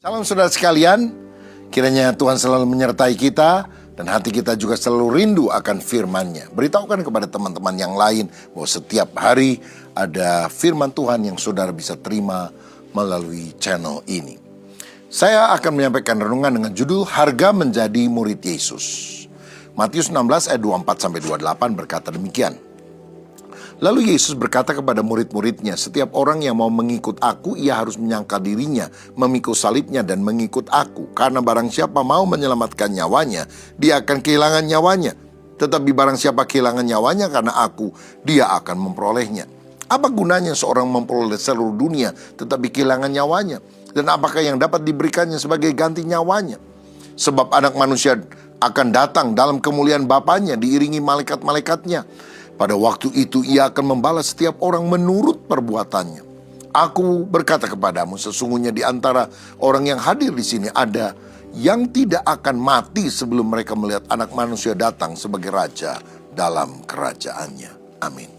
Salam saudara sekalian, kiranya Tuhan selalu menyertai kita dan hati kita juga selalu rindu akan firman-Nya. Beritahukan kepada teman-teman yang lain bahwa setiap hari ada firman Tuhan yang saudara bisa terima melalui channel ini. Saya akan menyampaikan renungan dengan judul Harga Menjadi Murid Yesus. Matius 16 ayat 24-28 berkata demikian. Lalu Yesus berkata kepada murid-muridnya, setiap orang yang mau mengikut aku, ia harus menyangkal dirinya, memikul salibnya dan mengikut aku. Karena barang siapa mau menyelamatkan nyawanya, dia akan kehilangan nyawanya. Tetapi barang siapa kehilangan nyawanya karena aku, dia akan memperolehnya. Apa gunanya seorang memperoleh seluruh dunia, tetapi kehilangan nyawanya? Dan apakah yang dapat diberikannya sebagai ganti nyawanya? Sebab anak manusia akan datang dalam kemuliaan Bapanya, diiringi malaikat-malaikatnya. Pada waktu itu ia akan membalas setiap orang menurut perbuatannya. Aku berkata kepadamu, sesungguhnya di antara orang yang hadir di sini ada yang tidak akan mati sebelum mereka melihat Anak Manusia datang sebagai Raja dalam kerajaannya. Amin.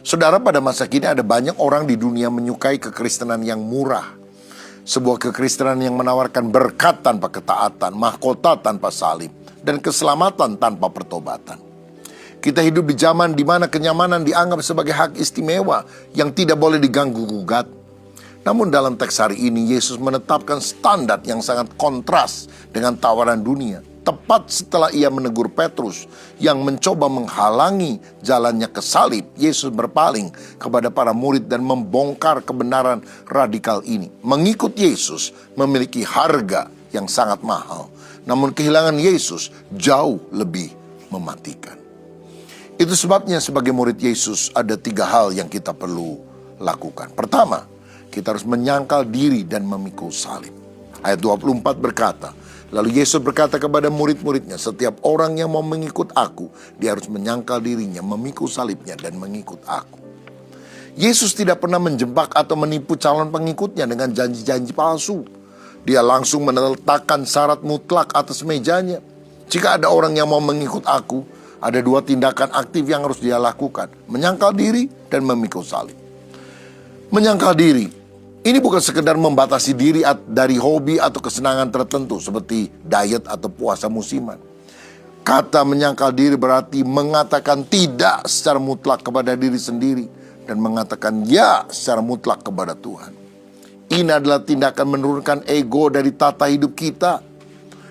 Saudara, pada masa kini ada banyak orang di dunia menyukai kekristenan yang murah. Sebuah kekristenan yang menawarkan berkat tanpa ketaatan, mahkota tanpa salib, dan keselamatan tanpa pertobatan. Kita hidup di zaman di mana kenyamanan dianggap sebagai hak istimewa yang tidak boleh diganggu-gugat. Namun dalam teks hari ini, Yesus menetapkan standar yang sangat kontras dengan tawaran dunia. Tepat setelah ia menegur Petrus yang mencoba menghalangi jalannya ke salib, Yesus berpaling kepada para murid dan membongkar kebenaran radikal ini. Mengikut Yesus memiliki harga yang sangat mahal. Namun kehilangan Yesus jauh lebih mematikan. Itu sebabnya sebagai murid Yesus ada 3 hal yang kita perlu lakukan. Pertama, kita harus menyangkal diri dan memikul salib. Ayat 24 berkata, lalu Yesus berkata kepada murid-muridnya, setiap orang yang mau mengikut aku, dia harus menyangkal dirinya, memikul salibnya dan mengikut aku. Yesus tidak pernah menjebak atau menipu calon pengikutnya dengan janji-janji palsu. Dia langsung meletakkan syarat mutlak atas mejanya. Jika ada orang yang mau mengikut aku, ada 2 tindakan aktif yang harus dia lakukan. Menyangkal diri dan memikul salib. Menyangkal diri, ini bukan sekedar membatasi diri dari hobi atau kesenangan tertentu seperti diet atau puasa musiman. Kata menyangkal diri berarti mengatakan tidak secara mutlak kepada diri sendiri dan mengatakan ya secara mutlak kepada Tuhan. Ini adalah tindakan menurunkan ego dari tata hidup kita.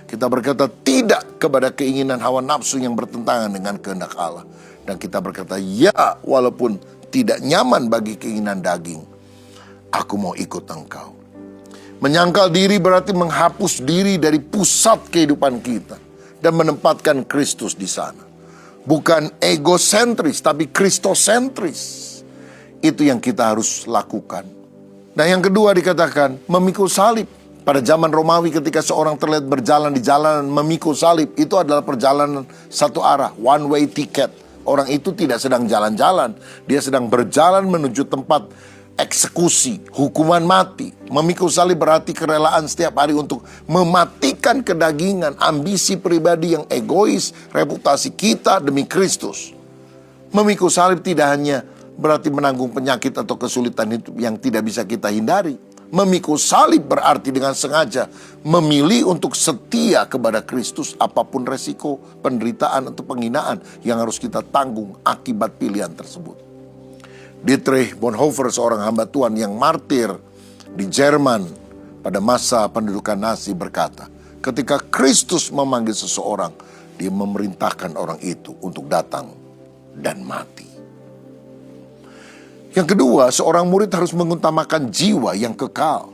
Kita berkata tidak kepada keinginan hawa nafsu yang bertentangan dengan kehendak Allah. Dan kita berkata ya walaupun tidak nyaman bagi keinginan daging. Aku mau ikut engkau. Menyangkal diri berarti menghapus diri dari pusat kehidupan kita. Dan menempatkan Kristus di sana. Bukan egosentris tapi kristosentris. Itu yang kita harus lakukan. Nah yang kedua dikatakan memikul salib. Pada zaman Romawi ketika seorang terlihat berjalan di jalanan memikul salib, itu adalah perjalanan satu arah, one way ticket. Orang itu tidak sedang jalan-jalan, dia sedang berjalan menuju tempat eksekusi, hukuman mati. Memikul salib berarti kerelaan setiap hari untuk mematikan kedagingan, ambisi pribadi yang egois, reputasi kita demi Kristus. Memikul salib tidak hanya berarti menanggung penyakit atau kesulitan hidup yang tidak bisa kita hindari. Memikul salib berarti dengan sengaja memilih untuk setia kepada Kristus apapun resiko, penderitaan atau penghinaan yang harus kita tanggung akibat pilihan tersebut. Dietrich Bonhoeffer, seorang hamba Tuhan yang martir di Jerman pada masa pendudukan Nazi berkata, ketika Kristus memanggil seseorang, dia memerintahkan orang itu untuk datang dan mati. Yang kedua, seorang murid harus mengutamakan jiwa yang kekal.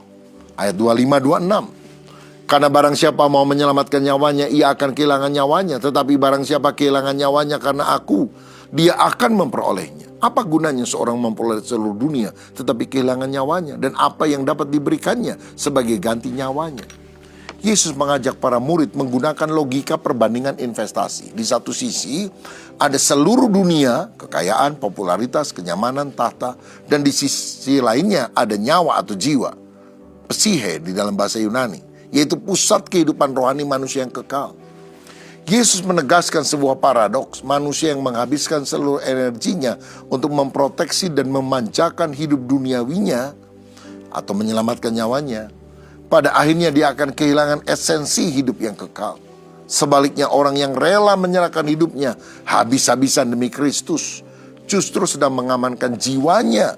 Ayat 25-26. Karena barang siapa mau menyelamatkan nyawanya, ia akan kehilangan nyawanya. Tetapi barang siapa kehilangan nyawanya karena aku, dia akan memperolehnya. Apa gunanya seorang memperoleh seluruh dunia, tetapi kehilangan nyawanya? Dan apa yang dapat diberikannya sebagai ganti nyawanya? Yesus mengajak para murid menggunakan logika perbandingan investasi. Di satu sisi ada seluruh dunia, kekayaan, popularitas, kenyamanan, tahta. Dan di sisi lainnya ada nyawa atau jiwa, psihe di dalam bahasa Yunani, yaitu pusat kehidupan rohani manusia yang kekal. Yesus menegaskan sebuah paradoks, manusia yang menghabiskan seluruh energinya untuk memproteksi dan memanjakan hidup duniawinya atau menyelamatkan nyawanya, pada akhirnya dia akan kehilangan esensi hidup yang kekal. Sebaliknya orang yang rela menyerahkan hidupnya habis-habisan demi Kristus justru sedang mengamankan jiwanya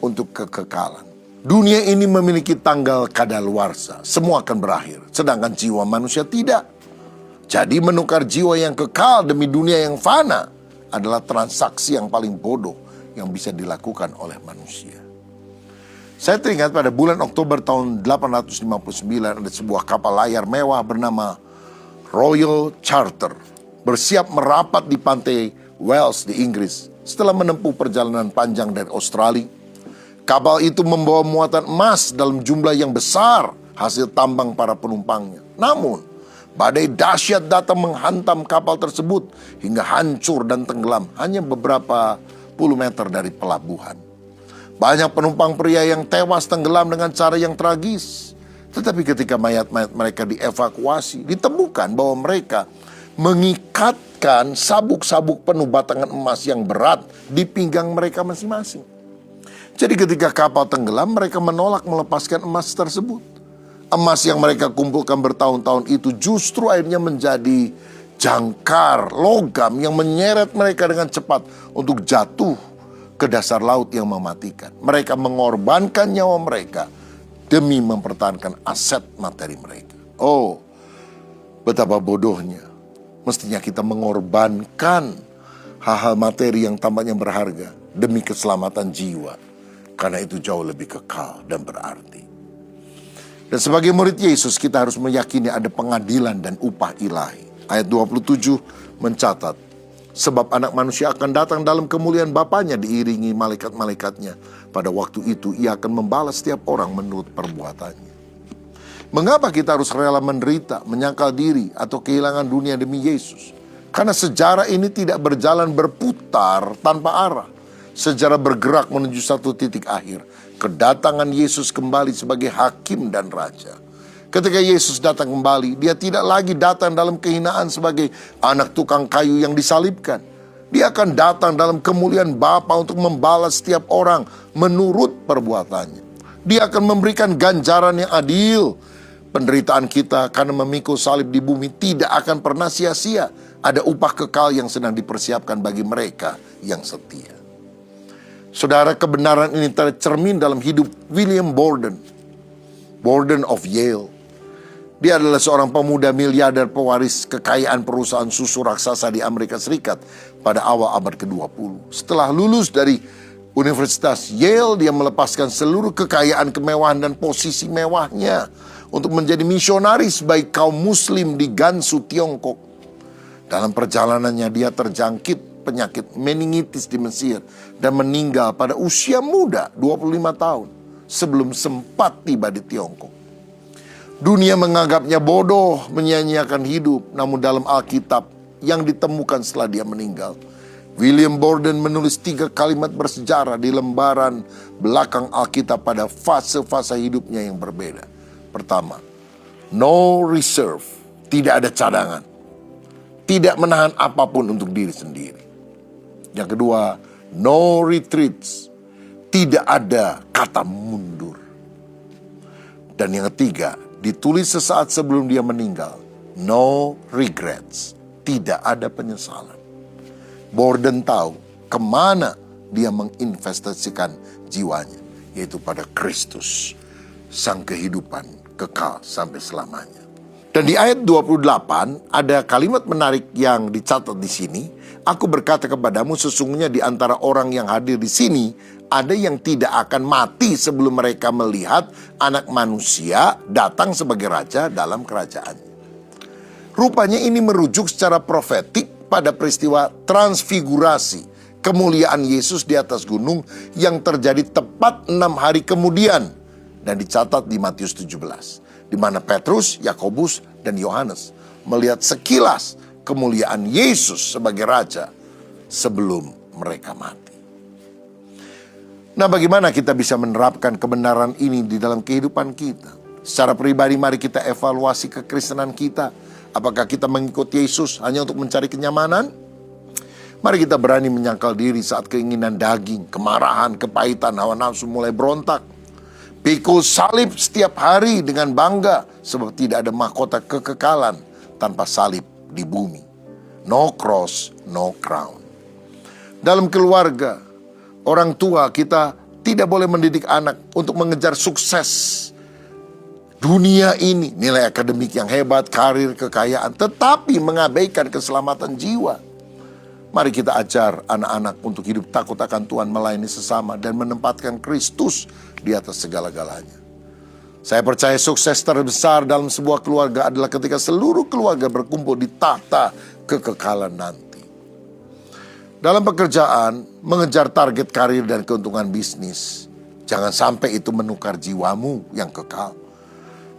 untuk kekekalan. Dunia ini memiliki tanggal kadaluarsa, semua akan berakhir, sedangkan jiwa manusia tidak. Jadi menukar jiwa yang kekal demi dunia yang fana adalah transaksi yang paling bodoh yang bisa dilakukan oleh manusia. Saya teringat pada bulan Oktober tahun 859 ada sebuah kapal layar mewah bernama Royal Charter bersiap merapat di pantai Wales di Inggris setelah menempuh perjalanan panjang dari Australia. Kapal itu membawa muatan emas dalam jumlah yang besar hasil tambang para penumpangnya. Namun, badai dahsyat datang menghantam kapal tersebut hingga hancur dan tenggelam hanya beberapa puluh meter dari pelabuhan. Banyak penumpang pria yang tewas tenggelam dengan cara yang tragis. Tetapi ketika mayat-mayat mereka dievakuasi, ditemukan bahwa mereka mengikatkan sabuk-sabuk penuh batangan emas yang berat di pinggang mereka masing-masing. Jadi ketika kapal tenggelam, mereka menolak melepaskan emas tersebut. Emas yang mereka kumpulkan bertahun-tahun itu justru akhirnya menjadi jangkar logam yang menyeret mereka dengan cepat untuk jatuh ke dasar laut yang mematikan. Mereka mengorbankan nyawa mereka demi mempertahankan aset materi mereka. Oh, betapa bodohnya. Mestinya kita mengorbankan hal-hal materi yang tampaknya berharga demi keselamatan jiwa. Karena itu jauh lebih kekal dan berarti. Dan sebagai murid Yesus kita harus meyakini ada pengadilan dan upah ilahi. Ayat 27 mencatat, sebab anak manusia akan datang dalam kemuliaan Bapanya diiringi malaikat-malaikatnya. Pada waktu itu ia akan membalas setiap orang menurut perbuatannya. Mengapa kita harus rela menderita, menyangkal diri, atau kehilangan dunia demi Yesus? Karena sejarah ini tidak berjalan berputar tanpa arah. Sejarah bergerak menuju satu titik akhir. Kedatangan Yesus kembali sebagai hakim dan raja. Ketika Yesus datang kembali, dia tidak lagi datang dalam kehinaan sebagai anak tukang kayu yang disalibkan. Dia akan datang dalam kemuliaan Bapa untuk membalas setiap orang menurut perbuatannya. Dia akan memberikan ganjaran yang adil. Penderitaan kita karena memikul salib di bumi tidak akan pernah sia-sia. Ada upah kekal yang sedang dipersiapkan bagi mereka yang setia. Saudara, kebenaran ini tercermin dalam hidup William Borden. Borden of Yale. Dia adalah seorang pemuda miliarder pewaris kekayaan perusahaan susu raksasa di Amerika Serikat pada awal abad ke-20. Setelah lulus dari Universitas Yale, dia melepaskan seluruh kekayaan, kemewahan, dan posisi mewahnya untuk menjadi misionaris bagi kaum muslim di Gansu, Tiongkok. Dalam perjalanannya dia terjangkit penyakit meningitis di Mesir dan meninggal pada usia muda 25 tahun sebelum sempat tiba di Tiongkok. Dunia menganggapnya bodoh, menyia-nyiakan hidup. Namun dalam Alkitab yang ditemukan setelah dia meninggal, William Borden menulis 3 kalimat bersejarah di lembaran belakang Alkitab pada fase-fase hidupnya yang berbeda. Pertama, no reserve, tidak ada cadangan. Tidak menahan apapun untuk diri sendiri. Yang kedua, no retreats, tidak ada kata mundur. Dan yang ketiga, ditulis sesaat sebelum dia meninggal, no regrets, tidak ada penyesalan. Borden tahu kemana dia menginvestasikan jiwanya, yaitu pada Kristus, sang kehidupan kekal sampai selamanya. Dan di ayat 28 ada kalimat menarik yang dicatat di sini. Aku berkata kepadamu, sesungguhnya di antara orang yang hadir di sini ada yang tidak akan mati sebelum mereka melihat Anak Manusia datang sebagai raja dalam kerajaannya. Rupanya ini merujuk secara profetik pada peristiwa transfigurasi, kemuliaan Yesus di atas gunung yang terjadi tepat 6 hari kemudian dan dicatat di Matius 17. Di mana Petrus, Yakobus, dan Yohanes melihat sekilas kemuliaan Yesus sebagai raja sebelum mereka mati. Nah, bagaimana kita bisa menerapkan kebenaran ini di dalam kehidupan kita? Secara pribadi, mari kita evaluasi kekristenan kita. Apakah kita mengikut Yesus hanya untuk mencari kenyamanan? Mari kita berani menyangkal diri saat keinginan daging, kemarahan, kepahitan, hawa nafsu mulai berontak. Pikul salib setiap hari dengan bangga, sebab tidak ada mahkota kekekalan tanpa salib di bumi. No cross, no crown. Dalam keluarga, orang tua kita tidak boleh mendidik anak untuk mengejar sukses dunia ini, nilai akademik yang hebat, karir, kekayaan, tetapi mengabaikan keselamatan jiwa. Mari kita ajar anak-anak untuk hidup takut akan Tuhan, melayani sesama, dan menempatkan Kristus di atas segala-galanya. Saya percaya sukses terbesar dalam sebuah keluarga adalah ketika seluruh keluarga berkumpul di tahta kekekalan nanti. Dalam pekerjaan, mengejar target karir dan keuntungan bisnis, jangan sampai itu menukar jiwamu yang kekal.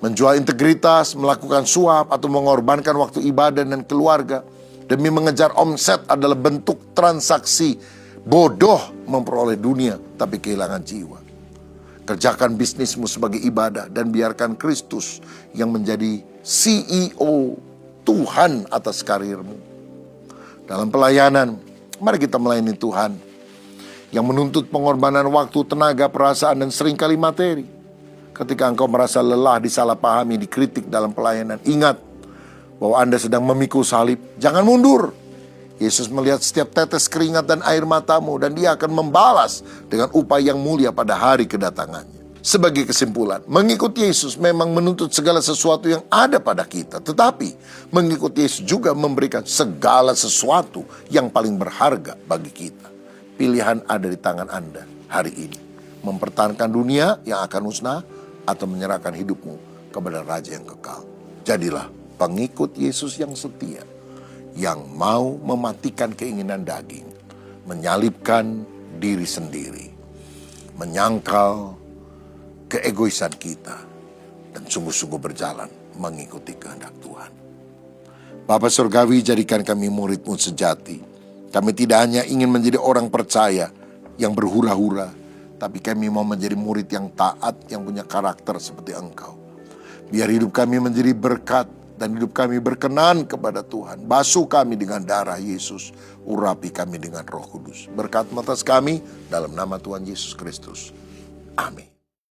Menjual integritas, melakukan suap, atau mengorbankan waktu ibadah dan keluarga demi mengejar omset adalah bentuk transaksi bodoh memperoleh dunia tapi kehilangan jiwa. Kerjakan bisnismu sebagai ibadah dan biarkan Kristus yang menjadi CEO, Tuhan atas karirmu. Dalam pelayanan, mari kita melayani Tuhan yang menuntut pengorbanan waktu, tenaga, perasaan, dan seringkali materi. Ketika engkau merasa lelah, disalahpahami, dikritik dalam pelayanan, ingat bahwa Anda sedang memikul salib. Jangan mundur. Yesus melihat setiap tetes keringat dan air matamu, dan Dia akan membalas dengan upah yang mulia pada hari kedatangannya. Sebagai kesimpulan, mengikut Yesus memang menuntut segala sesuatu yang ada pada kita, tetapi mengikut Yesus juga memberikan segala sesuatu yang paling berharga bagi kita. Pilihan ada di tangan Anda hari ini. Mempertahankan dunia yang akan musnah atau menyerahkan hidupmu kepada Raja yang kekal. Jadilah pengikut Yesus yang setia, yang mau mematikan keinginan daging, menyalibkan diri sendiri, menyangkal keegoisan kita, dan sungguh-sungguh berjalan mengikuti kehendak Tuhan. Bapa Surgawi, jadikan kami murid-Mu sejati. Kami tidak hanya ingin menjadi orang percaya yang berhura-hura, tapi kami mau menjadi murid yang taat, yang punya karakter seperti Engkau. Biar hidup kami menjadi berkat, dan hidup kami berkenan kepada Tuhan. Basuh kami dengan darah Yesus, urapi kami dengan Roh Kudus. Berkat atas kami dalam nama Tuhan Yesus Kristus. Amin.